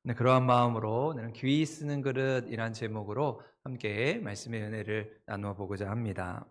네, 그러한 마음으로 오늘은 귀히 쓰는 그릇이란 제목으로 함께 말씀의 은혜를 나누어 보고자 합니다.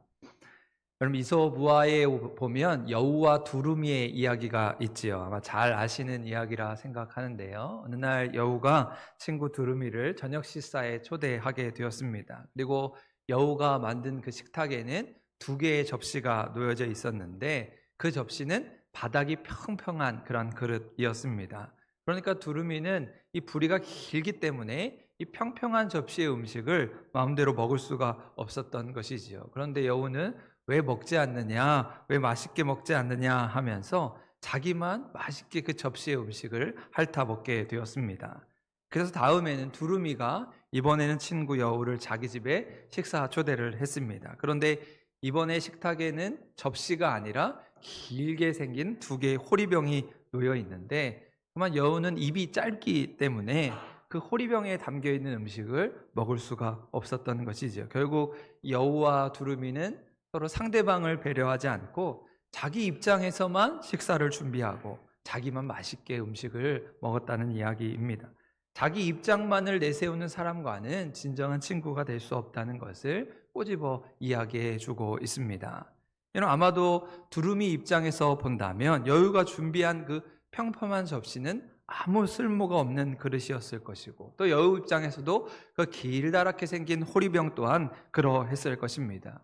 여러분, 이솝우화에 보면 여우와 두루미의 이야기가 있지요. 아마 잘 아시는 이야기라 생각하는데요. 어느 날 여우가 친구 두루미를 저녁 식사에 초대하게 되었습니다. 그리고 여우가 만든 그 식탁에는 두 개의 접시가 놓여져 있었는데 그 접시는 바닥이 평평한 그런 그릇이었습니다. 그러니까 두루미는 이 부리가 길기 때문에 이 평평한 접시의 음식을 마음대로 먹을 수가 없었던 것이지요. 그런데 여우는 왜 먹지 않느냐, 왜 맛있게 먹지 않느냐 하면서 자기만 맛있게 그 접시의 음식을 핥아 먹게 되었습니다. 그래서 다음에는 두루미가 이번에는 친구 여우를 자기 집에 식사 초대를 했습니다. 그런데 이번에 식탁에는 접시가 아니라 길게 생긴 두 개의 호리병이 놓여 있는데, 다만 여우는 입이 짧기 때문에 그 호리병에 담겨 있는 음식을 먹을 수가 없었던 것이죠. 결국 여우와 두루미는 서로 상대방을 배려하지 않고 자기 입장에서만 식사를 준비하고 자기만 맛있게 음식을 먹었다는 이야기입니다. 자기 입장만을 내세우는 사람과는 진정한 친구가 될 수 없다는 것을 꼬집어 이야기해 주고 있습니다. 여러분, 아마도 두루미 입장에서 본다면 여우가 준비한 그 평범한 접시는 아무 쓸모가 없는 그릇이었을 것이고, 또 여우 입장에서도 그 길다랗게 생긴 호리병 또한 그러했을 것입니다.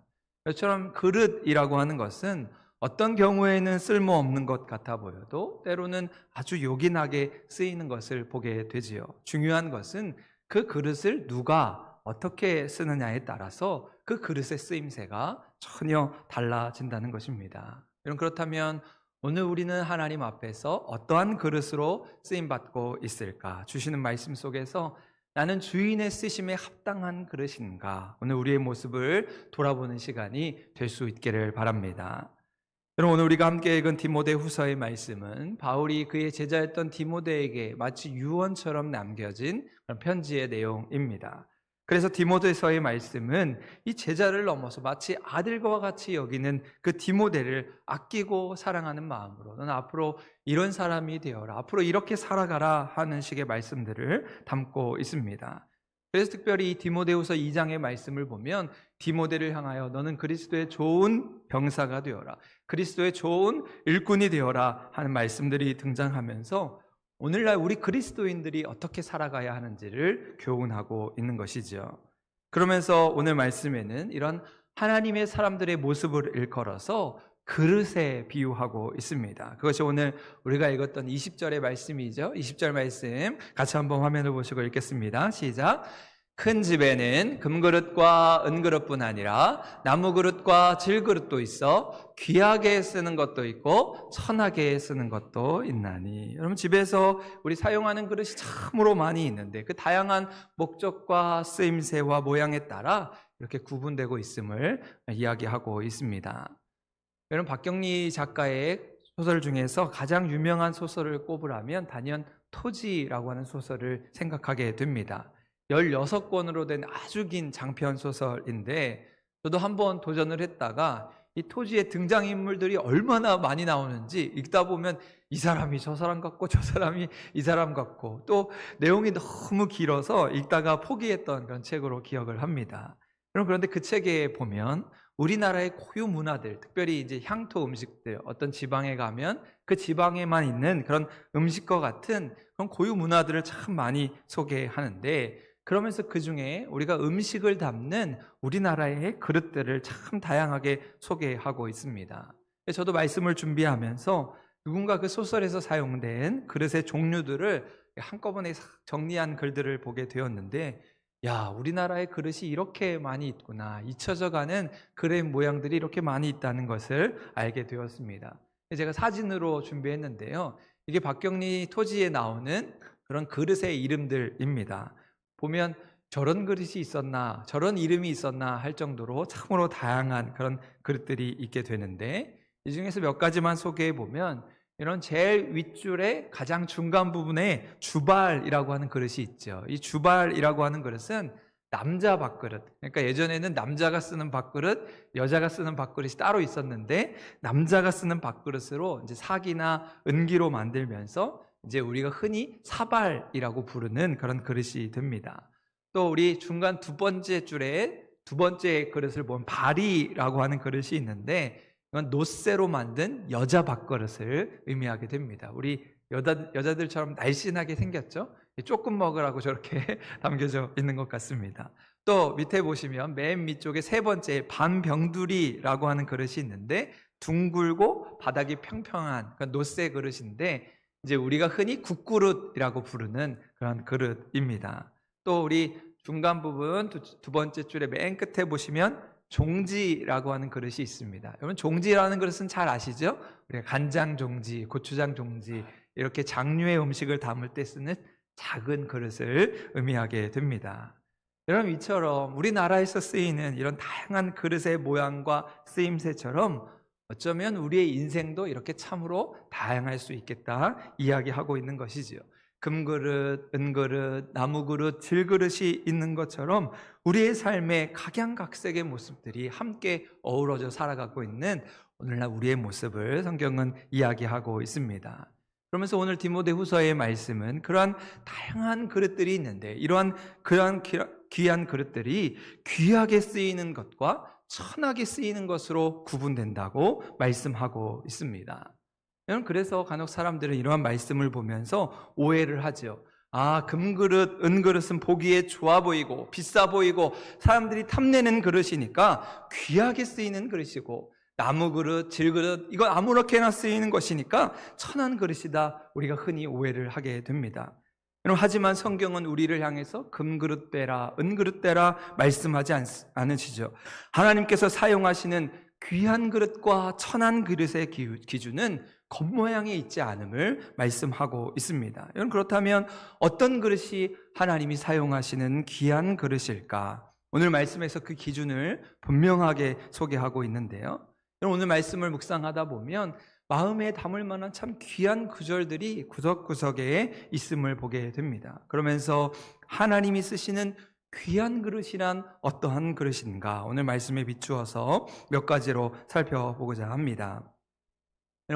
이처럼 그릇이라고 하는 것은 어떤 경우에는 쓸모없는 것 같아 보여도 때로는 아주 요긴하게 쓰이는 것을 보게 되지요. 중요한 것은 그 그릇을 누가 어떻게 쓰느냐에 따라서 그 그릇의 쓰임새가 전혀 달라진다는 것입니다. 그렇다면 오늘 우리는 하나님 앞에서 어떠한 그릇으로 쓰임받고 있을까? 주시는 말씀 속에서 나는 주인의 쓰심에 합당한 그릇인가? 오늘 우리의 모습을 돌아보는 시간이 될 수 있기를 바랍니다. 여러분, 오늘 우리가 함께 읽은 디모데후서의 말씀은 바울이 그의 제자였던 디모데에게 마치 유언처럼 남겨진 그런 편지의 내용입니다. 그래서 디모데서의 말씀은 이 제자를 넘어서 마치 아들과 같이 여기는 그 디모데를 아끼고 사랑하는 마음으로 너는 앞으로 이런 사람이 되어라, 앞으로 이렇게 살아가라 하는 식의 말씀들을 담고 있습니다. 그래서 특별히 이 디모데후서 2장의 말씀을 보면 디모데를 향하여 너는 그리스도의 좋은 병사가 되어라, 그리스도의 좋은 일꾼이 되어라 하는 말씀들이 등장하면서 오늘날 우리 그리스도인들이 어떻게 살아가야 하는지를 교훈하고 있는 것이죠. 그러면서 오늘 말씀에는 이런 하나님의 사람들의 모습을 일컬어서 그릇에 비유하고 있습니다. 그것이 오늘 우리가 읽었던 20절의 말씀이죠. 20절 말씀 같이 한번 화면을 보시고 읽겠습니다. 시작. 큰 집에는 금그릇과 은그릇뿐 아니라 나무그릇과 질그릇도 있어 귀하게 쓰는 것도 있고 천하게 쓰는 것도 있나니. 여러분, 집에서 우리 사용하는 그릇이 참으로 많이 있는데 그 다양한 목적과 쓰임새와 모양에 따라 이렇게 구분되고 있음을 이야기하고 있습니다. 여러분, 박경리 작가의 소설 중에서 가장 유명한 소설을 꼽으라면 단연 토지라고 하는 소설을 생각하게 됩니다. 16권으로 된 아주 긴 장편 소설인데 저도 한번 도전을 했다가 이 토지의 등장인물들이 얼마나 많이 나오는지 읽다 보면 이 사람이 저 사람 같고 저 사람이 이 사람 같고 또 내용이 너무 길어서 읽다가 포기했던 그런 책으로 기억을 합니다. 그런데 그 책에 보면 우리나라의 고유 문화들, 특별히 이제 향토 음식들, 어떤 지방에 가면 그 지방에만 있는 그런 음식과 같은 그런 고유 문화들을 참 많이 소개하는데, 그러면서 그 중에 우리가 음식을 담는 우리나라의 그릇들을 참 다양하게 소개하고 있습니다. 저도 말씀을 준비하면서 누군가 그 소설에서 사용된 그릇의 종류들을 한꺼번에 정리한 글들을 보게 되었는데, 야, 우리나라의 그릇이 이렇게 많이 있구나, 잊혀져가는 그릇 모양들이 이렇게 많이 있다는 것을 알게 되었습니다. 제가 사진으로 준비했는데요, 이게 박경리 토지에 나오는 그런 그릇의 이름들입니다. 보면 저런 그릇이 있었나, 저런 이름이 있었나 할 정도로 참으로 다양한 그런 그릇들이 있게 되는데, 이 중에서 몇 가지만 소개해 보면 이런 제일 윗줄의 가장 중간 부분에 주발이라고 하는 그릇이 있죠. 이 주발이라고 하는 그릇은 남자 밥그릇, 그러니까 예전에는 남자가 쓰는 밥그릇, 여자가 쓰는 밥그릇이 따로 있었는데 남자가 쓰는 밥그릇으로 이제 사기나 은기로 만들면서 이제 우리가 흔히 사발이라고 부르는 그런 그릇이 됩니다. 또 우리 중간 두 번째 줄에 두 번째 그릇을 보면 바리라고 하는 그릇이 있는데, 이건 노쇠로 만든 여자 밥그릇을 의미하게 됩니다. 우리 여자들처럼 날씬하게 생겼죠? 조금 먹으라고 저렇게 담겨져 있는 것 같습니다. 또 밑에 보시면 맨 밑쪽에 세 번째 반병두리라고 하는 그릇이 있는데, 둥글고 바닥이 평평한 그러니까 노쇠 그릇인데, 이제 우리가 흔히 국그릇이라고 부르는 그런 그릇입니다. 또 우리 중간 부분 두 번째 줄에 맨 끝에 보시면 종지라고 하는 그릇이 있습니다. 여러분, 종지라는 그릇은 잘 아시죠? 우리가 간장 종지, 고추장 종지, 이렇게 장류의 음식을 담을 때 쓰는 작은 그릇을 의미하게 됩니다. 여러분, 이처럼 우리나라에서 쓰이는 이런 다양한 그릇의 모양과 쓰임새처럼 어쩌면 우리의 인생도 이렇게 참으로 다양할 수 있겠다 이야기하고 있는 것이지요. 금그릇, 은그릇, 나무그릇, 질그릇이 있는 것처럼 우리의 삶의 각양각색의 모습들이 함께 어우러져 살아가고 있는 오늘날 우리의 모습을 성경은 이야기하고 있습니다. 그러면서 오늘 디모데후서의 말씀은 그러한 다양한 그릇들이 있는데, 그러한 귀한 그릇들이 귀하게 쓰이는 것과 천하게 쓰이는 것으로 구분된다고 말씀하고 있습니다. 그래서 간혹 사람들은 이러한 말씀을 보면서 오해를 하죠. 금그릇, 은그릇은 보기에 좋아 보이고 비싸 보이고 사람들이 탐내는 그릇이니까 귀하게 쓰이는 그릇이고, 나무그릇, 질그릇, 이거 아무렇게나 쓰이는 것이니까 천한 그릇이다, 우리가 흔히 오해를 하게 됩니다. 하지만 성경은 우리를 향해서 금그릇 빼라, 은그릇 빼라 말씀하지 않으시죠. 하나님께서 사용하시는 귀한 그릇과 천한 그릇의 기준은 겉모양에 있지 않음을 말씀하고 있습니다. 그렇다면 어떤 그릇이 하나님이 사용하시는 귀한 그릇일까? 오늘 말씀에서 그 기준을 분명하게 소개하고 있는데요. 오늘 말씀을 묵상하다 보면 마음에 담을 만한 참 귀한 구절들이 구석구석에 있음을 보게 됩니다. 그러면서 하나님이 쓰시는 귀한 그릇이란 어떠한 그릇인가, 오늘 말씀에 비추어서 몇 가지로 살펴보고자 합니다.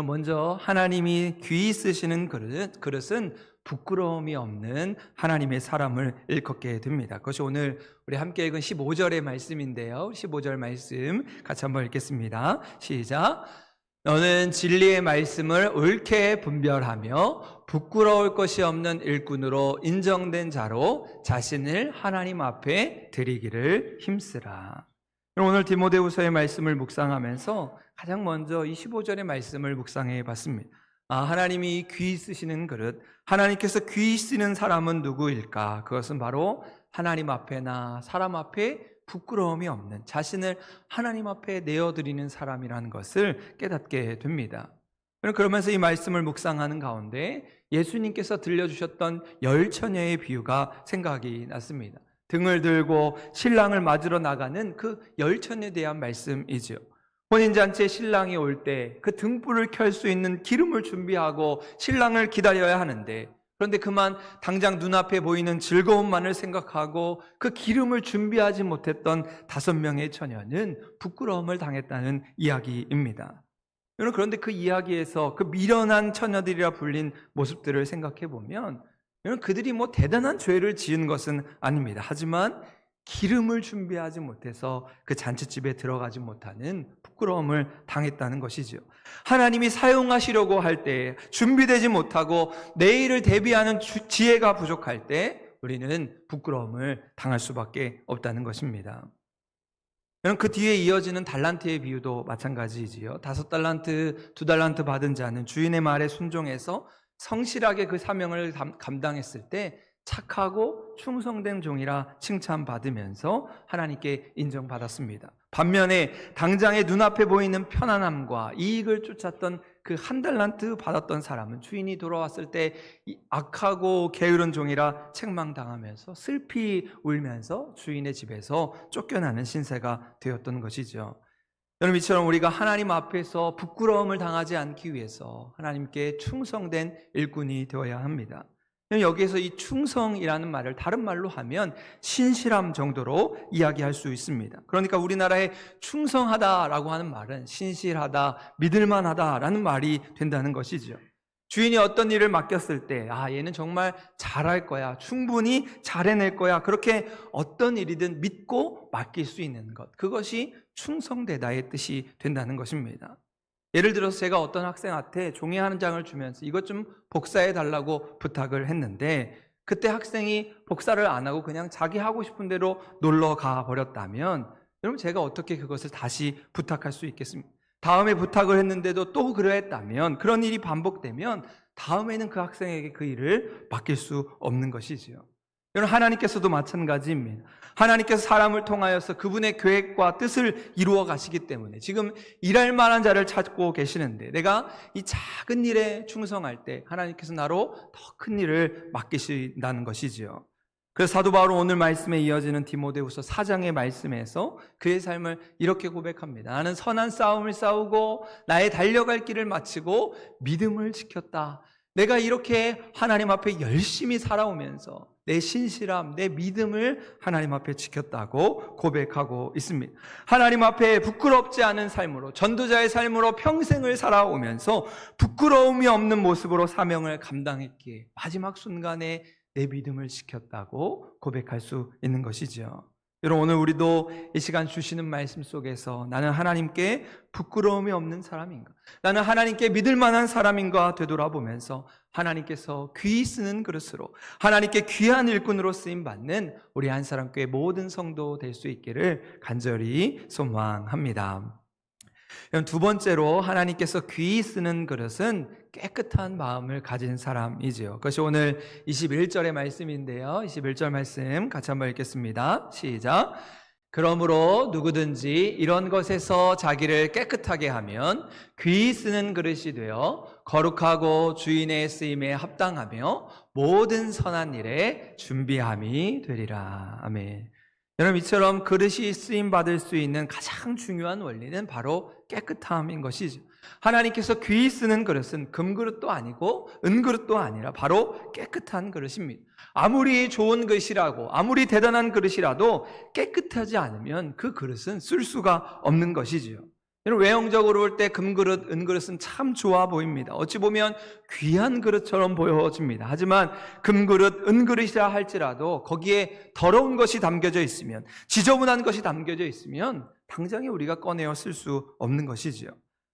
먼저 하나님이 귀히 쓰시는 그릇은 부끄러움이 없는 하나님의 사람을 일컫게 됩니다. 그것이 오늘 우리 함께 읽은 15절의 말씀인데요. 15절 말씀 같이 한번 읽겠습니다. 시작. 너는 진리의 말씀을 옳게 분별하며 부끄러울 것이 없는 일꾼으로 인정된 자로 자신을 하나님 앞에 드리기를 힘쓰라. 오늘 디모데후서의 말씀을 묵상하면서 가장 먼저 이 15절의 말씀을 묵상해 봤습니다. 하나님이 귀히 쓰시는 그릇, 하나님께서 귀히 쓰는 사람은 누구일까? 그것은 바로 하나님 앞에나 사람 앞에 부끄러움이 없는, 자신을 하나님 앞에 내어드리는 사람이라는 것을 깨닫게 됩니다. 그러면서 이 말씀을 묵상하는 가운데 예수님께서 들려주셨던 10처녀의 비유가 생각이 났습니다. 등을 들고 신랑을 맞으러 나가는 그 10처녀에 대한 말씀이죠. 혼인잔치에 신랑이 올 때 그 등불을 켤 수 있는 기름을 준비하고 신랑을 기다려야 하는데, 그런데 그만 당장 눈앞에 보이는 즐거움만을 생각하고 그 기름을 준비하지 못했던 5명의 처녀는 부끄러움을 당했다는 이야기입니다. 그런데 그 이야기에서 그 미련한 처녀들이라 불린 모습들을 생각해 보면 그들이 대단한 죄를 지은 것은 아닙니다. 하지만 기름을 준비하지 못해서 그 잔치집에 들어가지 못하는 부끄러움을 당했다는 것이죠. 하나님이 사용하시려고 할 때 준비되지 못하고 내일을 대비하는 지혜가 부족할 때 우리는 부끄러움을 당할 수밖에 없다는 것입니다. 그 뒤에 이어지는 달란트의 비유도 마찬가지이지요. 5달란트, 2달란트 받은 자는 주인의 말에 순종해서 성실하게 그 사명을 감당했을 때 착하고 충성된 종이라 칭찬받으면서 하나님께 인정받았습니다. 반면에 당장의 눈앞에 보이는 편안함과 이익을 쫓았던 그 1달란트 받았던 사람은 주인이 돌아왔을 때 악하고 게으른 종이라 책망당하면서 슬피 울면서 주인의 집에서 쫓겨나는 신세가 되었던 것이죠. 여러분, 이처럼 우리가 하나님 앞에서 부끄러움을 당하지 않기 위해서 하나님께 충성된 일꾼이 되어야 합니다. 여기에서 이 충성이라는 말을 다른 말로 하면 신실함 정도로 이야기할 수 있습니다. 그러니까 우리나라에 충성하다라고 하는 말은 신실하다, 믿을만하다라는 말이 된다는 것이죠. 주인이 어떤 일을 맡겼을 때 얘는 정말 잘할 거야, 충분히 잘해낼 거야, 그렇게 어떤 일이든 믿고 맡길 수 있는 것, 그것이 충성되다의 뜻이 된다는 것입니다. 예를 들어서 제가 어떤 학생한테 종이 한 장을 주면서 이것 좀 복사해 달라고 부탁을 했는데 그때 학생이 복사를 안 하고 그냥 자기 하고 싶은 대로 놀러 가 버렸다면 여러분, 제가 어떻게 그것을 다시 부탁할 수 있겠습니까? 다음에 부탁을 했는데도 또 그랬다면, 그런 일이 반복되면 다음에는 그 학생에게 그 일을 맡길 수 없는 것이지요. 여러분, 하나님께서도 마찬가지입니다. 하나님께서 사람을 통하여서 그분의 계획과 뜻을 이루어 가시기 때문에 지금 일할 만한 자를 찾고 계시는데, 내가 이 작은 일에 충성할 때 하나님께서 나로 더 큰 일을 맡기신다는 것이지요. 그래서 사도 바울은 오늘 말씀에 이어지는 디모데후서 4장의 말씀에서 그의 삶을 이렇게 고백합니다. 나는 선한 싸움을 싸우고 나의 달려갈 길을 마치고 믿음을 지켰다. 내가 이렇게 하나님 앞에 열심히 살아오면서 내 신실함, 내 믿음을 하나님 앞에 지켰다고 고백하고 있습니다. 하나님 앞에 부끄럽지 않은 삶으로, 전도자의 삶으로 평생을 살아오면서 부끄러움이 없는 모습으로 사명을 감당했기에 마지막 순간에 내 믿음을 지켰다고 고백할 수 있는 것이죠. 여러분, 오늘 우리도 이 시간 주시는 말씀 속에서 나는 하나님께 부끄러움이 없는 사람인가, 나는 하나님께 믿을 만한 사람인가 되돌아보면서 하나님께서 귀히 쓰는 그릇으로, 하나님께 귀한 일꾼으로 쓰임받는 우리 한사람교회 모든 성도 될 수 있기를 간절히 소망합니다. 두 번째로 하나님께서 귀히 쓰는 그릇은 깨끗한 마음을 가진 사람이지요. 그것이 오늘 21절의 말씀인데요. 21절 말씀 같이 한번 읽겠습니다. 시작. 그러므로 누구든지 이런 것에서 자기를 깨끗하게 하면 귀히 쓰는 그릇이 되어 거룩하고 주인의 쓰임에 합당하며 모든 선한 일에 준비함이 되리라. 아멘. 여러분, 이처럼 그릇이 쓰임받을 수 있는 가장 중요한 원리는 바로 깨끗함인 것이죠. 하나님께서 귀히 쓰는 그릇은 금그릇도 아니고 은그릇도 아니라 바로 깨끗한 그릇입니다. 아무리 좋은 그릇이라고, 아무리 대단한 그릇이라도 깨끗하지 않으면 그 그릇은 쓸 수가 없는 것이지요. 여러분, 외형적으로 볼 때 금그릇, 은그릇은 참 좋아 보입니다. 어찌 보면 귀한 그릇처럼 보여집니다. 하지만 금그릇, 은그릇이라 할지라도 거기에 더러운 것이 담겨져 있으면, 지저분한 것이 담겨져 있으면 당장에 우리가 꺼내어 쓸 수 없는 것이지요.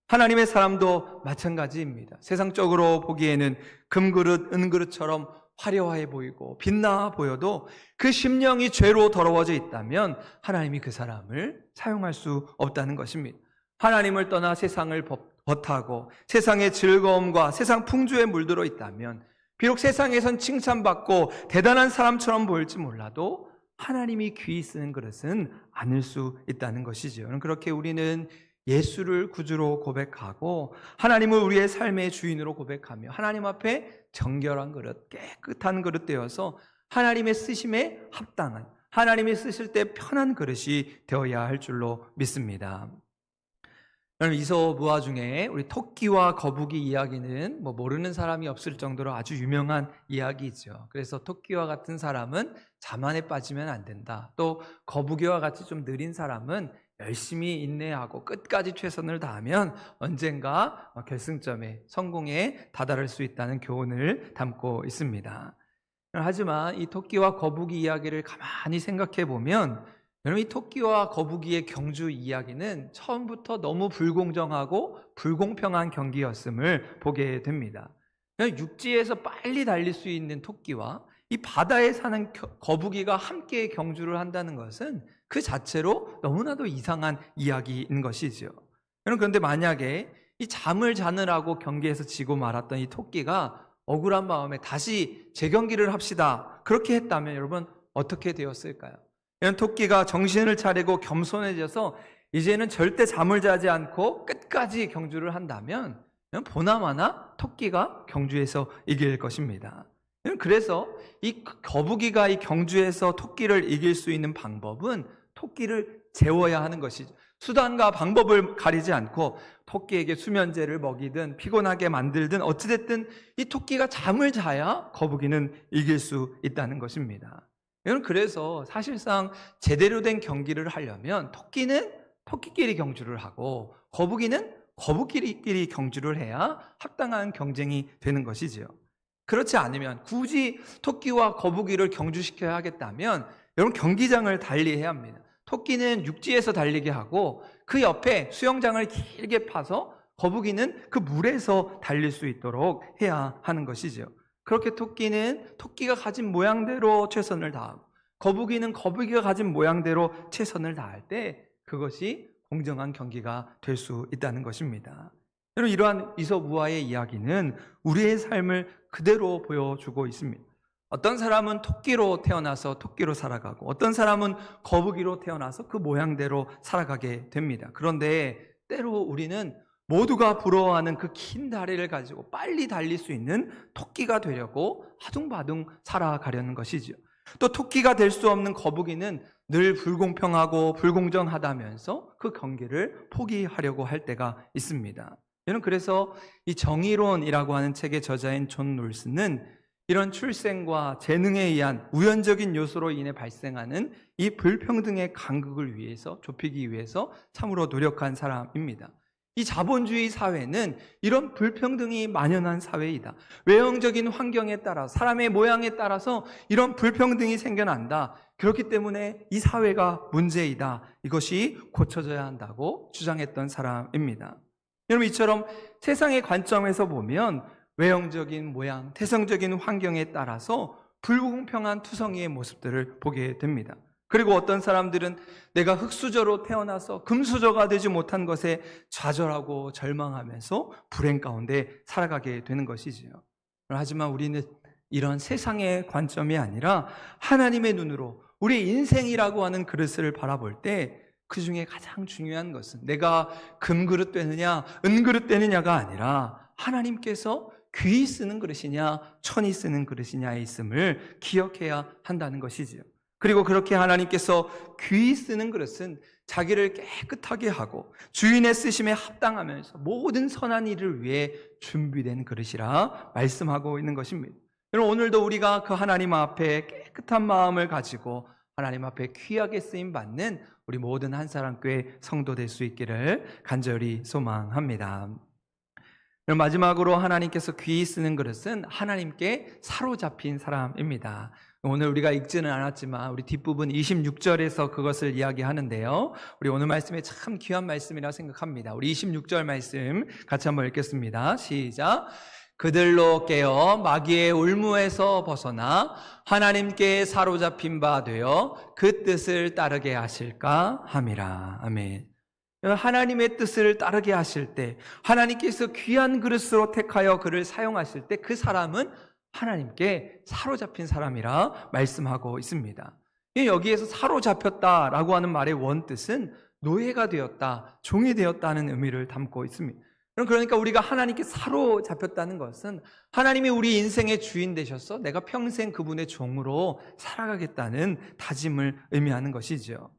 하나님의 사람도 마찬가지입니다. 세상적으로 보기에는 금그릇, 은그릇처럼 화려해 보이고 빛나 보여도 그 심령이 죄로 더러워져 있다면 하나님이 그 사람을 사용할 수 없다는 것입니다. 하나님을 떠나 세상을 벗하고 세상의 즐거움과 세상 풍조에 물들어 있다면 비록 세상에선 칭찬받고 대단한 사람처럼 보일지 몰라도 하나님이 귀히 쓰는 그릇은 아닐 수 있다는 것이죠. 그렇게 우리는 예수를 구주로 고백하고 하나님을 우리의 삶의 주인으로 고백하며 하나님 앞에 정결한 그릇, 깨끗한 그릇 되어서 하나님의 쓰심에 합당한, 하나님이 쓰실 때 편한 그릇이 되어야 할 줄로 믿습니다. 여러분, 이소부화 중에 우리 토끼와 거북이 이야기는 모르는 사람이 없을 정도로 아주 유명한 이야기죠. 그래서 토끼와 같은 사람은 자만에 빠지면 안 된다. 또 거북이와 같이 좀 느린 사람은 열심히 인내하고 끝까지 최선을 다하면 언젠가 결승점에, 성공에 다다를 수 있다는 교훈을 담고 있습니다. 하지만 이 토끼와 거북이 이야기를 가만히 생각해 보면 여러분, 이 토끼와 거북이의 경주 이야기는 처음부터 너무 불공정하고 불공평한 경기였음을 보게 됩니다. 육지에서 빨리 달릴 수 있는 토끼와 이 바다에 사는 거북이가 함께 경주를 한다는 것은 그 자체로 너무나도 이상한 이야기인 것이죠. 그런데 만약에 이 잠을 자느라고 경기에서 지고 말았던 이 토끼가 억울한 마음에 다시 재경기를 합시다, 그렇게 했다면 여러분 어떻게 되었을까요? 이런 토끼가 정신을 차리고 겸손해져서 이제는 절대 잠을 자지 않고 끝까지 경주를 한다면 보나마나 토끼가 경주에서 이길 것입니다. 그래서 이 거북이가 이 경주에서 토끼를 이길 수 있는 방법은 토끼를 재워야 하는 것이죠. 수단과 방법을 가리지 않고 토끼에게 수면제를 먹이든 피곤하게 만들든 어찌됐든 이 토끼가 잠을 자야 거북이는 이길 수 있다는 것입니다. 그래서 사실상 제대로 된 경기를 하려면 토끼는 토끼끼리 경주를 하고 거북이는 거북이끼리 경주를 해야 합당한 경쟁이 되는 것이지요. 그렇지 않으면 굳이 토끼와 거북이를 경주시켜야 하겠다면 여러분 경기장을 달리해야 합니다. 토끼는 육지에서 달리게 하고 그 옆에 수영장을 길게 파서 거북이는 그 물에서 달릴 수 있도록 해야 하는 것이죠. 그렇게 토끼는 토끼가 가진 모양대로 최선을 다하고 거북이는 거북이가 가진 모양대로 최선을 다할 때 그것이 공정한 경기가 될 수 있다는 것입니다. 여러분 이러한 이솝우화의 이야기는 우리의 삶을 그대로 보여주고 있습니다. 어떤 사람은 토끼로 태어나서 토끼로 살아가고 어떤 사람은 거북이로 태어나서 그 모양대로 살아가게 됩니다. 그런데 때로 우리는 모두가 부러워하는 그 긴 다리를 가지고 빨리 달릴 수 있는 토끼가 되려고 아둥바둥 살아가려는 것이죠. 또 토끼가 될 수 없는 거북이는 늘 불공평하고 불공정하다면서 그 경기를 포기하려고 할 때가 있습니다. 저는 그래서 이 정의론이라고 하는 책의 저자인 존 롤스는 이런 출생과 재능에 의한 우연적인 요소로 인해 발생하는 이 불평등의 간극을 위해서 좁히기 위해서 참으로 노력한 사람입니다. 이 자본주의 사회는 이런 불평등이 만연한 사회이다. 외형적인 환경에 따라 사람의 모양에 따라서 이런 불평등이 생겨난다. 그렇기 때문에 이 사회가 문제이다. 이것이 고쳐져야 한다고 주장했던 사람입니다. 여러분 이처럼 세상의 관점에서 보면 외형적인 모양, 태생적인 환경에 따라서 불공평한 투성이의 모습들을 보게 됩니다. 그리고 어떤 사람들은 내가 흙수저로 태어나서 금수저가 되지 못한 것에 좌절하고 절망하면서 불행 가운데 살아가게 되는 것이지요. 하지만 우리는 이런 세상의 관점이 아니라 하나님의 눈으로 우리 인생이라고 하는 그릇을 바라볼 때 그 중에 가장 중요한 것은 내가 금그릇 되느냐 은그릇 되느냐가 아니라 하나님께서 귀히 쓰는 그릇이냐 천히 쓰는 그릇이냐에 있음을 기억해야 한다는 것이지요. 그리고 그렇게 하나님께서 귀히 쓰는 그릇은 자기를 깨끗하게 하고 주인의 쓰심에 합당하면서 모든 선한 일을 위해 준비된 그릇이라 말씀하고 있는 것입니다. 여러분 오늘도 우리가 그 하나님 앞에 깨끗한 마음을 가지고 하나님 앞에 귀하게 쓰임받는 우리 모든 한사랑교회 성도 될 수 있기를 간절히 소망합니다. 마지막으로 하나님께서 귀히 쓰는 그릇은 하나님께 사로잡힌 사람입니다. 오늘 우리가 읽지는 않았지만 우리 뒷부분 26절에서 그것을 이야기하는데요. 우리 오늘 말씀이 참 귀한 말씀이라고 생각합니다. 우리 26절 말씀 같이 한번 읽겠습니다. 시작. 그들로 깨어 마귀의 올무에서 벗어나 하나님께 사로잡힌 바 되어 그 뜻을 따르게 하실까 함이라. 아멘. 하나님의 뜻을 따르게 하실 때 하나님께서 귀한 그릇으로 택하여 그를 사용하실 때 그 사람은 하나님께 사로잡힌 사람이라 말씀하고 있습니다. 여기에서 사로잡혔다라고 하는 말의 원뜻은 노예가 되었다, 종이 되었다는 의미를 담고 있습니다. 그러니까 우리가 하나님께 사로잡혔다는 것은 하나님이 우리 인생의 주인 되셔서 내가 평생 그분의 종으로 살아가겠다는 다짐을 의미하는 것이죠.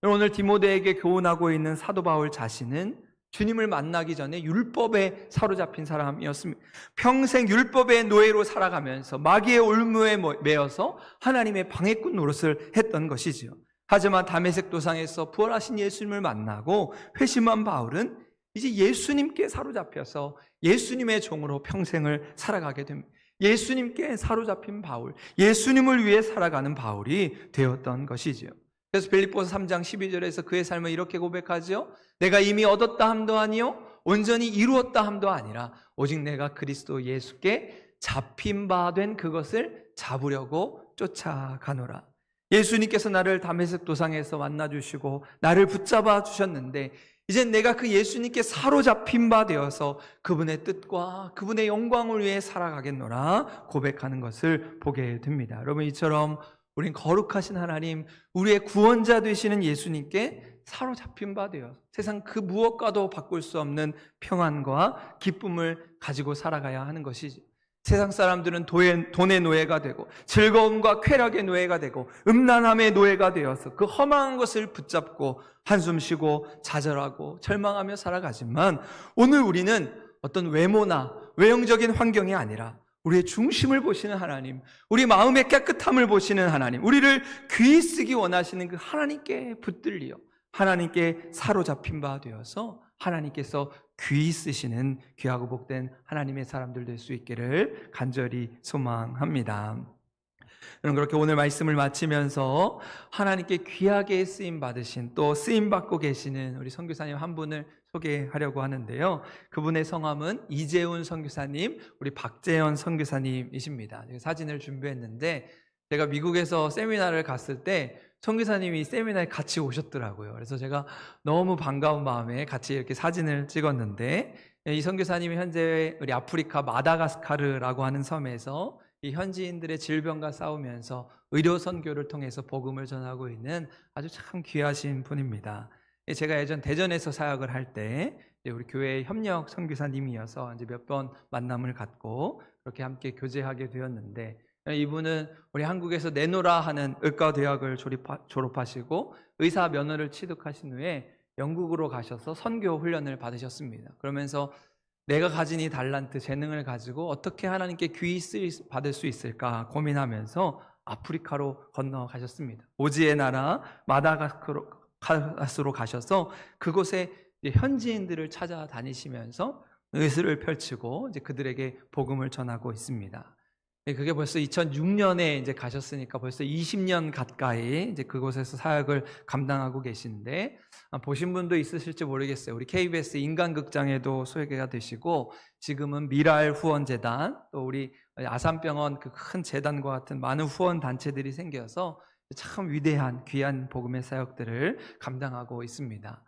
오늘 디모데에게 교훈하고 있는 사도 바울 자신은 주님을 만나기 전에 율법에 사로잡힌 사람이었습니다. 평생 율법의 노예로 살아가면서 마귀의 올무에 매여서 하나님의 방해꾼 노릇을 했던 것이지요. 하지만 다메섹 도상에서 부활하신 예수님을 만나고 회심한 바울은 이제 예수님께 사로잡혀서 예수님의 종으로 평생을 살아가게 됩니다. 예수님께 사로잡힌 바울, 예수님을 위해 살아가는 바울이 되었던 것이지요. 그래서 빌립보서 3장 12절에서 그의 삶을 이렇게 고백하죠. 내가 이미 얻었다 함도 아니요 온전히 이루었다 함도 아니라 오직 내가 그리스도 예수께 잡힌 바 된 그것을 잡으려고 쫓아가노라. 예수님께서 나를 다메섹 도상에서 만나주시고 나를 붙잡아 주셨는데 이제 내가 그 예수님께 사로잡힌 바 되어서 그분의 뜻과 그분의 영광을 위해 살아가겠노라 고백하는 것을 보게 됩니다. 여러분 이처럼 우린 거룩하신 하나님, 우리의 구원자 되시는 예수님께 사로잡힌 바 되어 세상 그 무엇과도 바꿀 수 없는 평안과 기쁨을 가지고 살아가야 하는 것이지. 세상 사람들은 돈의 노예가 되고 즐거움과 쾌락의 노예가 되고 음란함의 노예가 되어서 그 험한 것을 붙잡고 한숨 쉬고 좌절하고 절망하며 살아가지만 오늘 우리는 어떤 외모나 외형적인 환경이 아니라 우리의 중심을 보시는 하나님, 우리 마음의 깨끗함을 보시는 하나님, 우리를 귀히 쓰기 원하시는 그 하나님께 붙들리어 하나님께 사로잡힌 바 되어서 하나님께서 귀히 쓰시는 귀하고 복된 하나님의 사람들 될 수 있기를 간절히 소망합니다. 여러분, 그렇게 오늘 말씀을 마치면서 하나님께 귀하게 쓰임 받으신, 또 쓰임 받고 계시는 우리 선교사님 한 분을 소개하려고 하는데요. 그분의 성함은 이재훈 선교사님, 우리 박재현 선교사님이십니다. 사진을 준비했는데, 제가 미국에서 세미나를 갔을 때 선교사님이 세미나에 같이 오셨더라고요. 그래서 제가 너무 반가운 마음에 같이 이렇게 사진을 찍었는데, 이 선교사님이 현재 우리 아프리카 마다가스카르라고 하는 섬에서 이 현지인들의 질병과 싸우면서 의료 선교를 통해서 복음을 전하고 있는 아주 참 귀하신 분입니다. 제가 예전 대전에서 사역을 할 때 우리 교회 협력 선교사님이어서 이제 몇 번 만남을 갖고 그렇게 함께 교제하게 되었는데, 이분은 우리 한국에서 내노라 하는 의과대학을 졸업하시고 의사 면허를 취득하신 후에 영국으로 가셔서 선교 훈련을 받으셨습니다. 그러면서 내가 가진 이 달란트, 재능을 가지고 어떻게 하나님께 귀히 받을 수 있을까 고민하면서 아프리카로 건너가셨습니다. 오지의 나라 마다가스카르로 가셔서 그곳에 현지인들을 찾아다니시면서 의술을 펼치고 이제 그들에게 복음을 전하고 있습니다. 그게 벌써 2006년에 이제 가셨으니까 벌써 20년 가까이 이제 그곳에서 사역을 감당하고 계신데, 보신 분도 있으실지 모르겠어요. 우리 KBS 인간극장에도 소개가 되시고, 지금은 미랄 후원재단, 또 우리 아산병원 그 큰 재단과 같은 많은 후원 단체들이 생겨서 참 위대한 귀한 복음의 사역들을 감당하고 있습니다.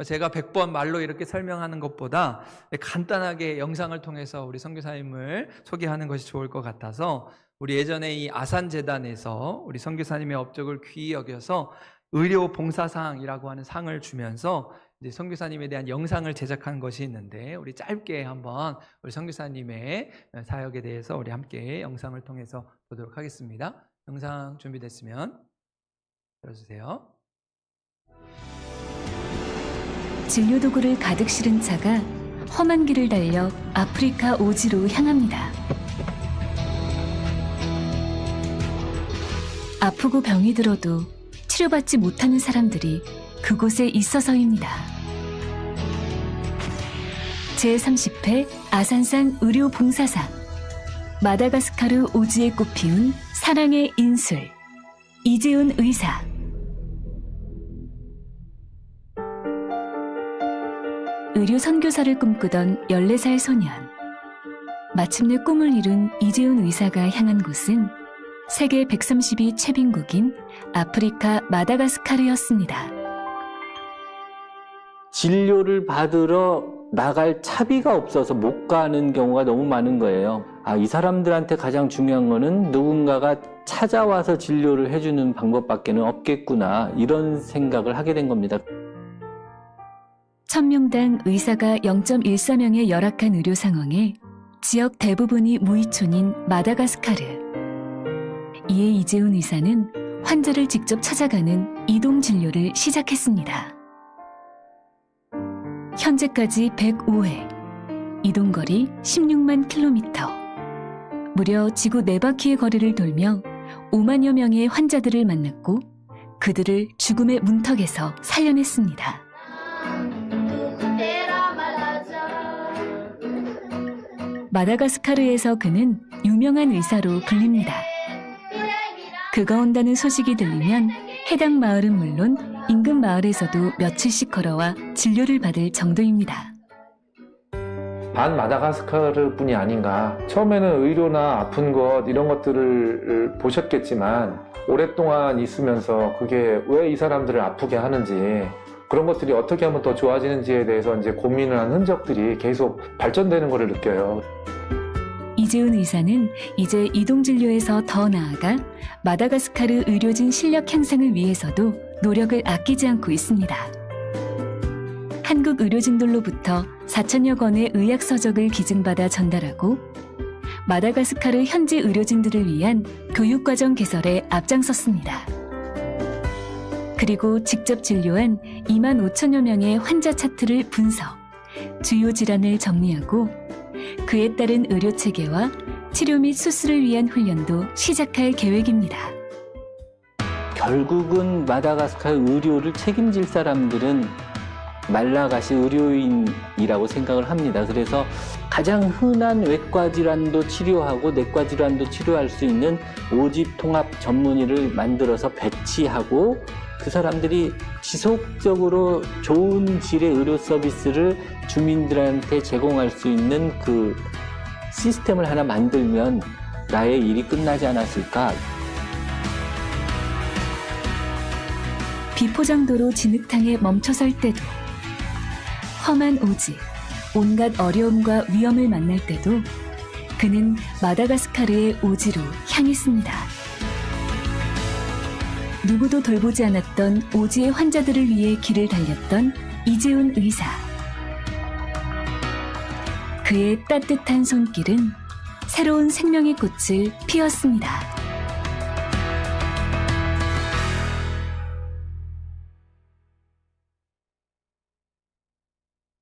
제가 100번 말로 이렇게 설명하는 것보다 간단하게 영상을 통해서 우리 선교사님을 소개하는 것이 좋을 것 같아서, 우리 예전에 이 아산재단에서 우리 선교사님의 업적을 귀히 여겨서 의료봉사상이라고 하는 상을 주면서 이제 선교사님에 대한 영상을 제작한 것이 있는데, 우리 짧게 한번 우리 선교사님의 사역에 대해서 우리 함께 영상을 통해서 보도록 하겠습니다. 영상 준비됐으면 들어주세요. 진료 도구를 가득 실은 차가 험한 길을 달려 아프리카 오지로 향합니다. 아프고 병이 들어도 치료받지 못하는 사람들이 그곳에 있어서입니다. 제30회 아산상 의료봉사상, 마다가스카르 오지에 꽃피운 사랑의 인술, 이재훈 의사. 의료 선교사를 꿈꾸던 14살 소년. 마침내 꿈을 이룬 이재훈 의사가 향한 곳은 세계 132 최빈국인 아프리카 마다가스카르였습니다. 진료를 받으러 나갈 차비가 없어서 못 가는 경우가 너무 많은 거예요. 이 사람들한테 가장 중요한 거는 누군가가 찾아와서 진료를 해주는 방법밖에는 없겠구나, 이런 생각을 하게 된 겁니다. 1000명당 의사가 0.14명의 열악한 의료 상황에 지역 대부분이 무이촌인 마다가스카르. 이에 이재훈 의사는 환자를 직접 찾아가는 이동 진료를 시작했습니다. 현재까지 105회, 이동거리 16만 킬로미터, 무려 지구 4바퀴의 거리를 돌며 5만여 명의 환자들을 만났고 그들을 죽음의 문턱에서 살려냈습니다. 마다가스카르에서 그는 유명한 의사로 불립니다. 그가 온다는 소식이 들리면 해당 마을은 물론 인근 마을에서도 며칠씩 걸어와 진료를 받을 정도입니다. 반 마다가스카르 뿐이 아닌가. 처음에는 의료나 아픈 것 이런 것들을 보셨겠지만 오랫동안 있으면서 그게 왜 이 사람들을 아프게 하는지, 그런 것들이 어떻게 하면 더 좋아지는지에 대해서 이제 고민을 한 흔적들이 계속 발전되는 것을 느껴요. 이재훈 의사는 이제 이동진료에서 더 나아가 마다가스카르 의료진 실력 향상을 위해서도 노력을 아끼지 않고 있습니다. 한국 의료진들로부터 4천여 건의 의학서적을 기증받아 전달하고 마다가스카르 현지 의료진들을 위한 교육과정 개설에 앞장섰습니다. 그리고 직접 진료한 2만 5천여 명의 환자 차트를 분석, 주요 질환을 정리하고 그에 따른 의료체계와 치료 및 수술을 위한 훈련도 시작할 계획입니다. 결국은 마다가스카르 의료를 책임질 사람들은 말라가시 의료인이라고 생각을 합니다. 그래서 가장 흔한 외과 질환도 치료하고 내과 질환도 치료할 수 있는 오집 통합 전문의를 만들어서 배치하고 그 사람들이 지속적으로 좋은 질의 의료 서비스를 주민들한테 제공할 수 있는 그 시스템을 하나 만들면 나의 일이 끝나지 않았을까. 비포장도로 진흙탕에 멈춰설 때도, 험한 오지, 온갖 어려움과 위험을 만날 때도 그는 마다가스카르의 오지로 향했습니다. 누구도 돌보지 않았던 오지의 환자들을 위해 길을 달렸던 이재훈 의사. 그의 따뜻한 손길은 새로운 생명의 꽃을 피웠습니다.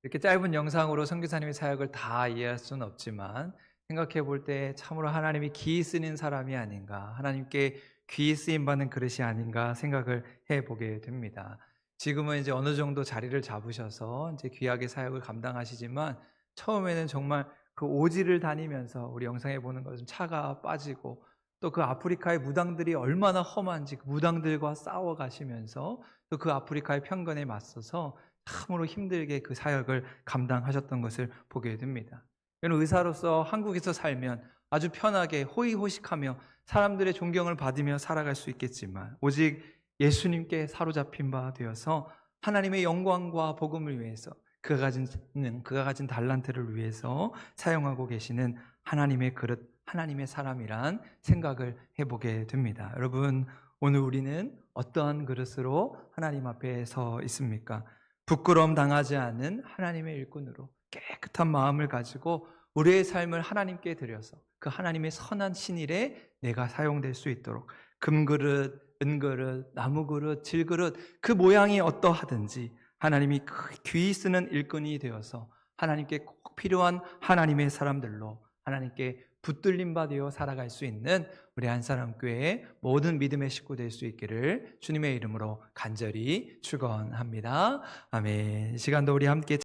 이렇게 짧은 영상으로 선교사님의 사역을 다 이해할 수는 없지만 생각해 볼 때 참으로 하나님이 기이 쓰는 사람이 아닌가, 하나님께 귀히 쓰임 받는 그릇이 아닌가 생각을 해보게 됩니다. 지금은 이제 어느 정도 자리를 잡으셔서 이제 귀하게 사역을 감당하시지만 처음에는 정말 그 오지를 다니면서 우리 영상에 보는 것은 차가 빠지고 또 그 아프리카의 무당들이 얼마나 험한지 그 무당들과 싸워 가시면서 또 그 아프리카의 편견에 맞서서 참으로 힘들게 그 사역을 감당하셨던 것을 보게 됩니다. 의사로서 한국에서 살면 아주 편하게 호의호식하며 사람들의 존경을 받으며 살아갈 수 있겠지만 오직 예수님께 사로잡힌 바 되어서 하나님의 영광과 복음을 위해서 그가 가진 달란트를 위해서 사용하고 계시는 하나님의 그릇, 하나님의 사람이란 생각을 해보게 됩니다. 여러분, 오늘 우리는 어떠한 그릇으로 하나님 앞에 서 있습니까? 부끄러움 당하지 않은 하나님의 일꾼으로 깨끗한 마음을 가지고 우리의 삶을 하나님께 드려서 그 하나님의 선한 신일에 내가 사용될 수 있도록 금그릇, 은그릇, 나무그릇, 질그릇 그 모양이 어떠하든지 하나님이 귀히 쓰는 일꾼이 되어서 하나님께 꼭 필요한 하나님의 사람들로 하나님께 붙들림 바 되어 살아갈 수 있는 우리 한사람교회의 모든 믿음의 식구 될 수 있기를 주님의 이름으로 간절히 축원합니다. 아멘. 이 시간도 우리 함께